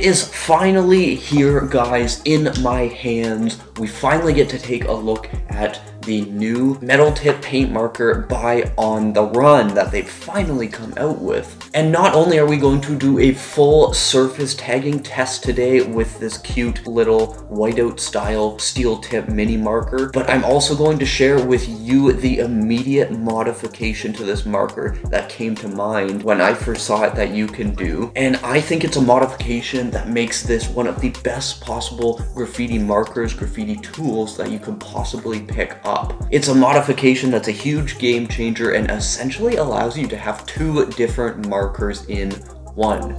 It is finally here, guys, in my hands. We finally get to take a look at the new metal tip paint marker by On The Run that they've finally come out with. And not only are we going to do a full surface tagging test today with this cute little whiteout style steel tip mini marker, but I'm also going to share with you the immediate modification to this marker that came to mind when I first saw it that you can do. And I think it's a modification that makes this one of the best possible graffiti markers, graffiti tools that you could possibly pick up. It's a modification that's a huge game changer and essentially allows you to have two different markers in one.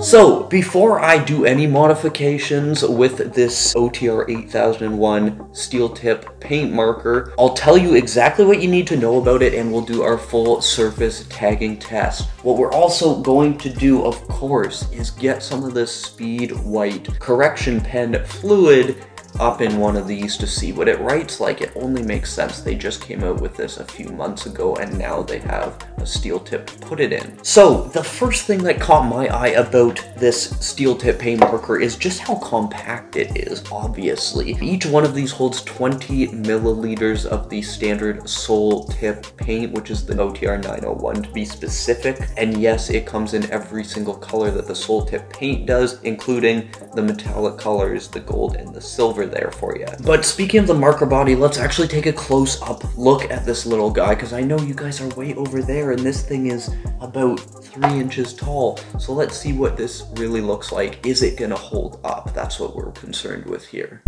So, before I do any modifications with this OTR 8001 steel tip paint marker, I'll tell you exactly what you need to know about it and we'll do our full surface tagging test. What we're also going to do, of course, is get some of this speed white correction pen fluid up in one of these to see what it writes like. It only makes sense. They just came out with this a few months ago and now they have a steel tip to put it in. So the first thing that caught my eye about this steel tip paint marker is just how compact it is, obviously. Each one of these holds 20 milliliters of the standard Soul Tip paint, which is the OTR 901 to be specific. And yes, it comes in every single color that the Soul Tip paint does, including the metallic colors, the gold and the silver there for you. But speaking of the marker body, let's actually take a close-up look at this little guy, because I know you guys are way over there and this thing is about 3 inches tall. So let's see what this really looks like. Is it gonna hold up? That's what we're concerned with here.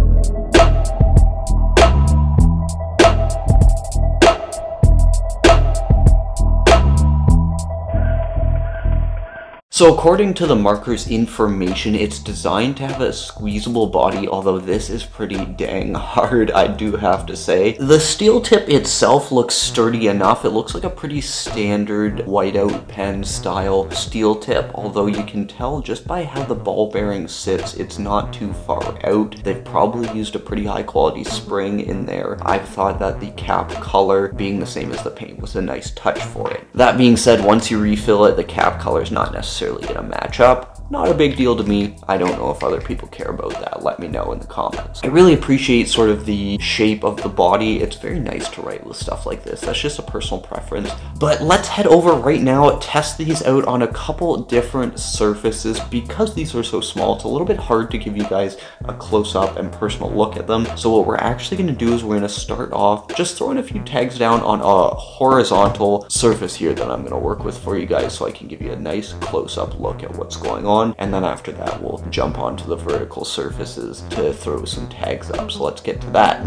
So according to the marker's information, it's designed to have a squeezable body, although this is pretty dang hard, I do have to say. The steel tip itself looks sturdy enough. It looks like a pretty standard whiteout pen style steel tip, although you can tell just by how the ball bearing sits, it's not too far out. They've probably used a pretty high quality spring in there. I thought that the cap color being the same as the paint was a nice touch for it. That being said, once you refill it, the cap color is not necessarily gonna match up. Not a big deal to me. I don't know if other people care about that. Let me know in the comments. I really appreciate sort of the shape of the body. It's very nice to write with stuff like this. That's just a personal preference. But let's head over right now, test these out on a couple different surfaces. Because these are so small, it's a little bit hard to give you guys a close-up and personal look at them. So what we're actually gonna do is we're gonna start off just throwing a few tags down on a horizontal surface here that I'm gonna work with for you guys so I can give you a nice close-up look at what's going on. And then after that, we'll jump onto the vertical surfaces to throw some tags up. So let's get to that.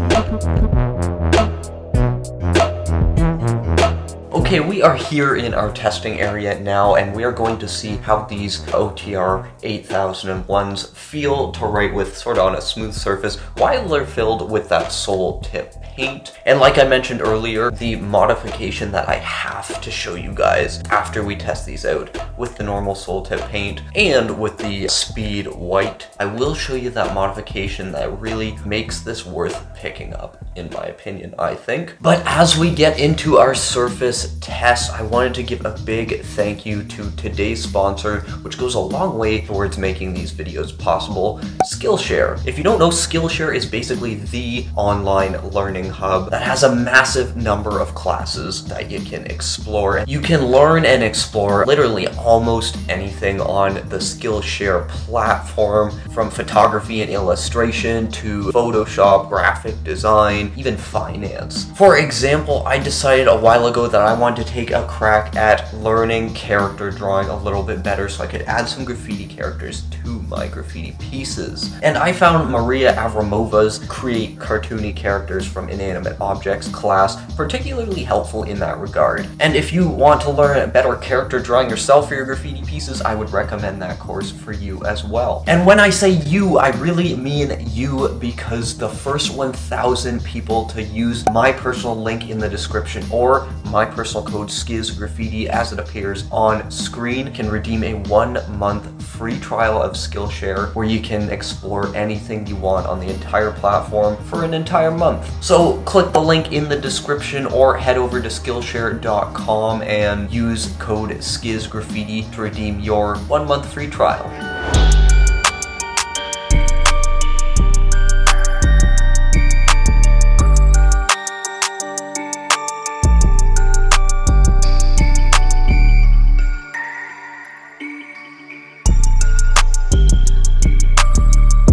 Okay, we are here in our testing area now, and we are going to see how these OTR 8001s feel to write with sort of on a smooth surface while they're filled with that Soul Tip paint. And like I mentioned earlier, the modification that I have to show you guys after we test these out with the normal Soul Tip paint and with the speed white, I will show you that modification that really makes this worth picking up, in my opinion, I think. But as we get into our surface test, I wanted to give a big thank you to today's sponsor, which goes a long way towards making these videos possible, Skillshare. If you don't know, Skillshare is basically the online learning hub that has a massive number of classes that you can explore. You can learn and explore literally almost anything on the Skillshare platform, from photography and illustration to Photoshop, graphic design, even finance. For example, I decided a while ago that I wanted to take a crack at learning character drawing a little bit better so I could add some graffiti characters to my graffiti pieces. And I found Maria Avramova's Create Cartoony Characters from Inanimate Objects class particularly helpful in that regard. And if you want to learn better character drawing yourself for your graffiti pieces, I would recommend that course for you as well. And when I say you, I really mean you, because the first 1,000 people to use my personal link in the description or my personal code ScizGraffiti as it appears on screen, can redeem a 1-month free trial of Skillshare where you can explore anything you want on the entire platform for an entire month. So click the link in the description or head over to Skillshare.com and use code ScizGraffiti to redeem your 1-month free trial.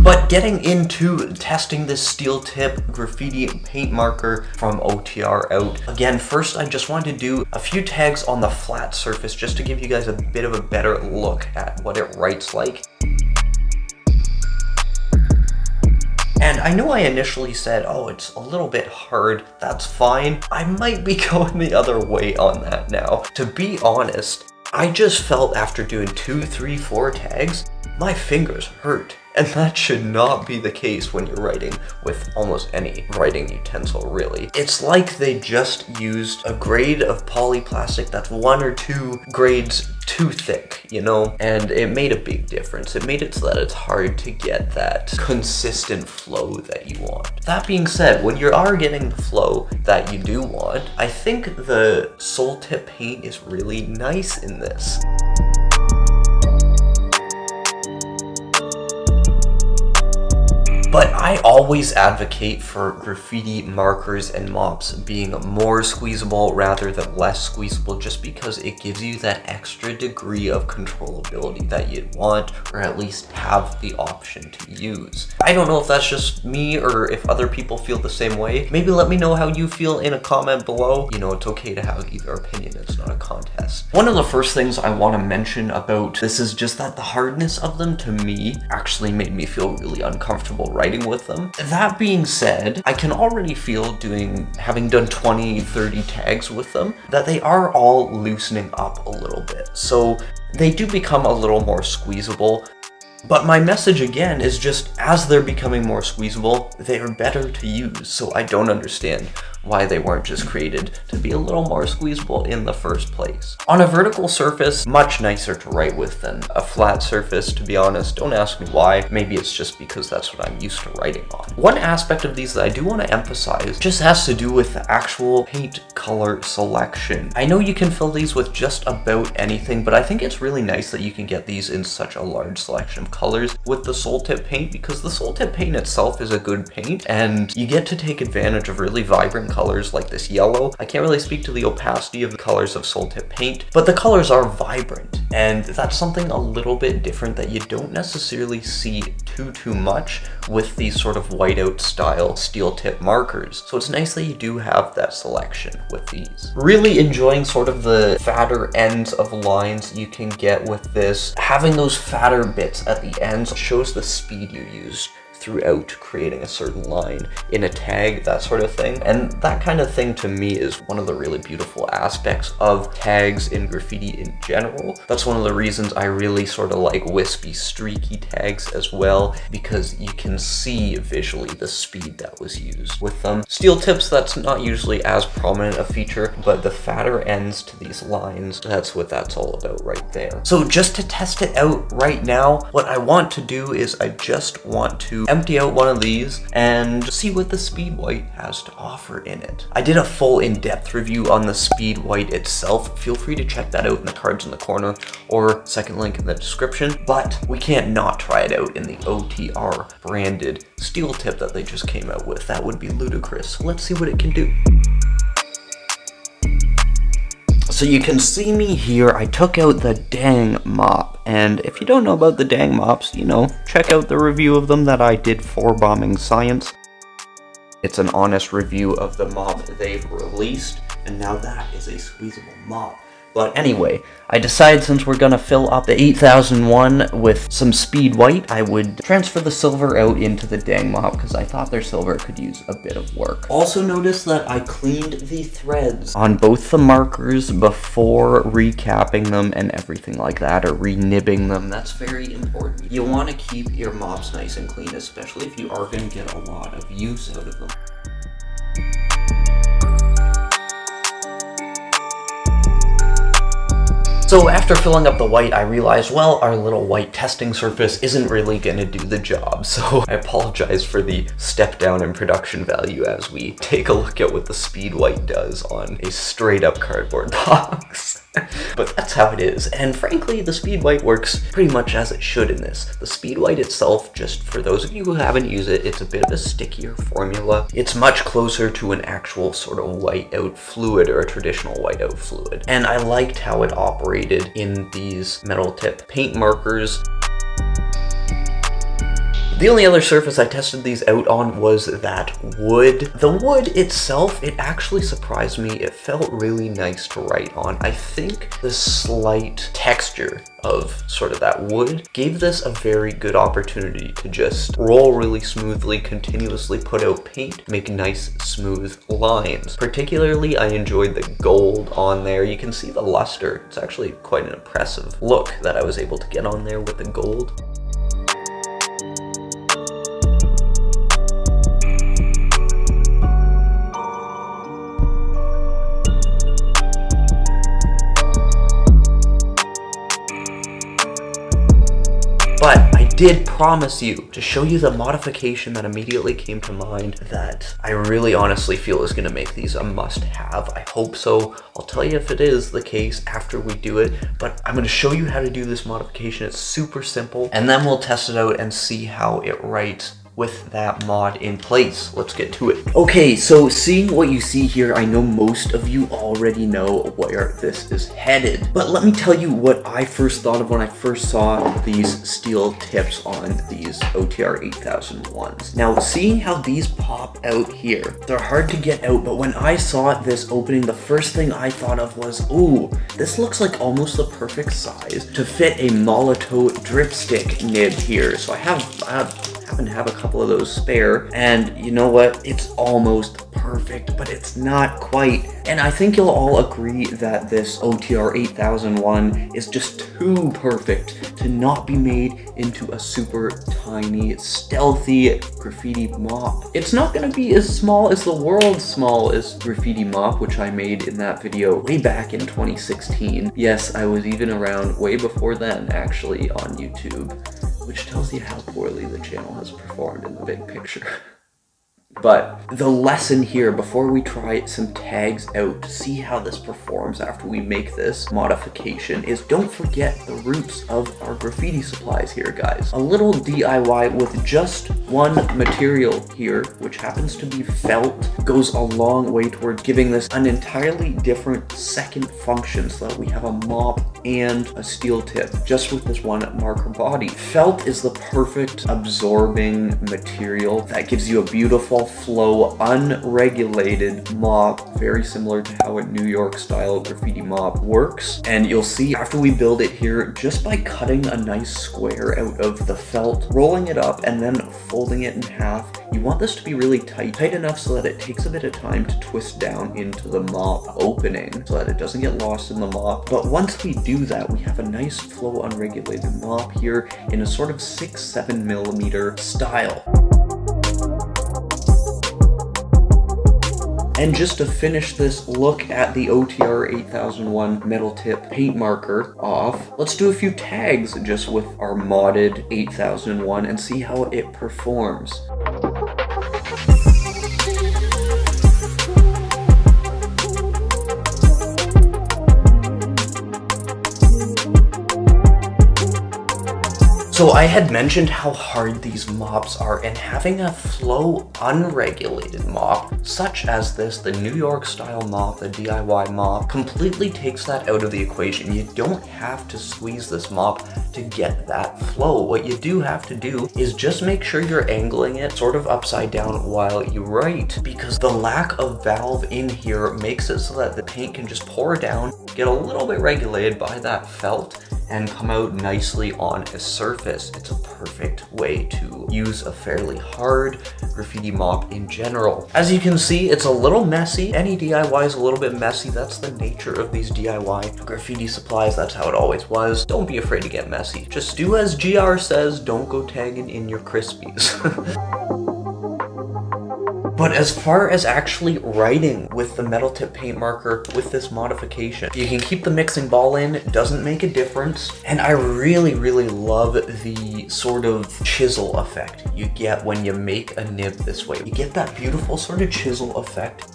But getting into testing this steel tip graffiti paint marker from OTR out. Again, first I just wanted to do a few tags on the flat surface just to give you guys a bit of a better look at what it writes like. And I know I initially said, oh, it's a little bit hard, that's fine. I might be going the other way on that now. To be honest, I just felt after doing 2, 3, 4 tags, my fingers hurt. And that should not be the case when you're writing with almost any writing utensil, really. It's like they just used a grade of polyplastic that's 1 or 2 grades too thick, you know? And it made a big difference. It made it so that it's hard to get that consistent flow that you want. That being said, when you are getting the flow that you do want, I think the sole tip paint is really nice in this. But I always advocate for graffiti markers and mops being more squeezable rather than less squeezable, just because it gives you that extra degree of controllability that you'd want, or at least have the option to use. I don't know if that's just me or if other people feel the same way. Maybe let me know how you feel in a comment below. You know, it's okay to have either opinion, it's not a contest. One of the first things I want to mention about this is just that the hardness of them to me actually made me feel really uncomfortable writing with them. That being said, I can already feel having done 20, 30 tags with them, that they are all loosening up a little bit. So they do become a little more squeezable. But my message again is just, as they're becoming more squeezable, they are better to use. So I don't understand why they weren't just created to be a little more squeezable in the first place. On a vertical surface, much nicer to write with than a flat surface, to be honest. Don't ask me why. Maybe it's just because that's what I'm used to writing on. One aspect of these that I do want to emphasize just has to do with the actual paint color selection. I know you can fill these with just about anything, but I think it's really nice that you can get these in such a large selection of colors with the sole tip paint, because the sole tip paint itself is a good paint and you get to take advantage of really vibrant colors like this yellow. I can't really speak to the opacity of the colors of sole tip paint, but the colors are vibrant, and that's something a little bit different that you don't necessarily see too much with these sort of whiteout style steel tip markers. So it's nice that you do have that selection with these. Really enjoying sort of the fatter ends of lines you can get with this. Having those fatter bits at the ends shows the speed you used throughout creating a certain line in a tag, that sort of thing. And that kind of thing to me is one of the really beautiful aspects of tags in graffiti in general. That's one of the reasons I really sort of like wispy, streaky tags as well, because you can see visually the speed that was used with them. Steel tips, that's not usually as prominent a feature, but the fatter ends to these lines, that's what that's all about right there. So just to test it out right now, what I want to do is I just want to empty out one of these and see what the speed white has to offer in it. I did a full in-depth review on the speed white itself. Feel free to check that out in the cards in the corner or second link in the description, but we can't not try it out in the OTR branded steel tip that they just came out with. That would be ludicrous. So let's see what it can do. So you can see me here, I took out the dang mop, and if you don't know about the dang mops, you know, check out the review of them that I did for Bombing Science. It's an honest review of the mop they've released, and now that is a squeezable mop. But anyway, I decided since we're gonna fill up the 8001 with some speed white, I would transfer the silver out into the dang mop because I thought their silver could use a bit of work. Also notice that I cleaned the threads on both the markers before recapping them and everything like that, or re-nibbing them. That's very important. You want to keep your mops nice and clean, especially if you are going to get a lot of use out of them. So after filling up the white, I realized, well, our little white testing surface isn't really gonna do the job. So I apologize for the step down in production value as we take a look at what the speed white does on a straight up cardboard box. But that's how it is, and frankly, the speed white works pretty much as it should in this. The speed white itself, just for those of you who haven't used it, it's a bit of a stickier formula. It's much closer to an actual sort of whiteout fluid or a traditional whiteout fluid. And I liked how it operated in these metal tip paint markers. The only other surface I tested these out on was that wood. The wood itself, it actually surprised me. It felt really nice to write on. I think the slight texture of sort of that wood gave this a very good opportunity to just roll really smoothly, continuously put out paint, make nice smooth lines. Particularly, I enjoyed the gold on there. You can see the luster. It's actually quite an impressive look that I was able to get on there with the gold. But I did promise you to show you the modification that immediately came to mind that I really honestly feel is going to make these a must-have. I hope so. I'll tell you if it is the case after we do it, but I'm going to show you how to do this modification. It's super simple, and then we'll test it out and see how it writes with that mod in place. Let's get to it. Okay, so seeing what you see here, I know most of you already know where this is headed. But let me tell you what I first thought of when I first saw these steel tips on these OTR 8001s. Now, seeing how these pop out here, they're hard to get out, but when I saw this opening, the first thing I thought of was, ooh, this looks like almost the perfect size to fit a Molotov dripstick nib here. So I happen to have a couple of those spare, and you know what, it's almost perfect, but it's not quite. And I think you'll all agree that this OTR 8001 is just too perfect to not be made into a super tiny, stealthy graffiti mop. It's not gonna be as small as the world's smallest graffiti mop, which I made in that video way back in 2016. Yes, I was even around way before then, actually, on YouTube, which tells you how poorly the channel has performed in the big picture. But the lesson here, before we try some tags out to see how this performs after we make this modification, is don't forget the roots of our graffiti supplies here, guys. A little DIY with just one material here, which happens to be felt, goes a long way towards giving this an entirely different second function so that we have a mop and a steel tip just with this one marker body. Felt is the perfect absorbing material that gives you a beautiful flow, unregulated mop, very similar to how a New York style graffiti mop works. And you'll see after we build it here, just by cutting a nice square out of the felt, rolling it up, and then folding it in half, you want this to be really tight enough so that it takes a bit of time to twist down into the mop opening so that it doesn't get lost in the mop. But once we do that, we have a nice flow unregulated mop here in a sort of 6-7 millimeter style. And just to finish this look at the OTR 8001 metal tip paint marker off, let's do a few tags just with our modded 8001 and see how it performs. So I had mentioned how hard these mops are, and having a flow unregulated mop, such as this, the New York style mop, the DIY mop, completely takes that out of the equation. You don't have to squeeze this mop to get that flow. What you do have to do is just make sure you're angling it sort of upside down while you write, because the lack of valve in here makes it so that the paint can just pour down, get a little bit regulated by that felt, and come out nicely on a surface. It's a perfect way to use a fairly hard graffiti mop in general. As you can see, it's a little messy. Any DIY is a little bit messy. That's the nature of these DIY graffiti supplies. That's how it always was. Don't be afraid to get messy. Just do as GR says, don't go tagging in your Crispies. But as far as actually writing with the metal tip paint marker with this modification, you can keep the mixing ball in, it doesn't make a difference. And I really, really love the sort of chisel effect you get when you make a nib this way. You get that beautiful sort of chisel effect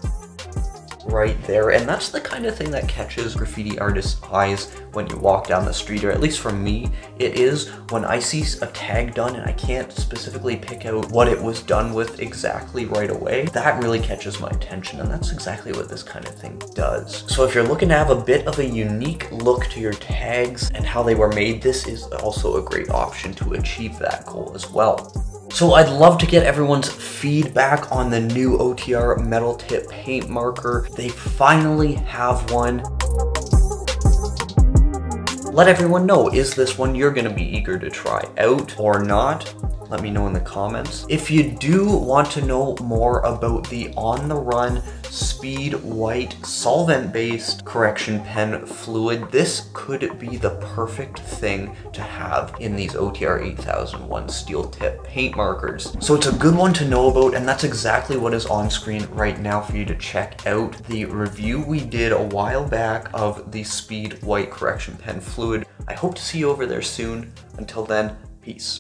right there, and that's the kind of thing that catches graffiti artists' eyes when you walk down the street, or at least for me, it is when I see a tag done and I can't specifically pick out what it was done with exactly right away. That really catches my attention, and that's exactly what this kind of thing does. So if you're looking to have a bit of a unique look to your tags and how they were made, this is also a great option to achieve that goal as well. So I'd love to get everyone's feedback on the new OTR metal tip paint marker. They finally have one. Let everyone know, is this one you're gonna be eager to try out or not? Let me know in the comments. If you do want to know more about the On The Run Speed White solvent-based correction pen fluid, this could be the perfect thing to have in these OTR 8001 steel tip paint markers. So it's a good one to know about, and that's exactly what is on screen right now for you to check out. The review we did a while back of the Speed White correction pen fluid. I hope to see you over there soon. Until then, peace.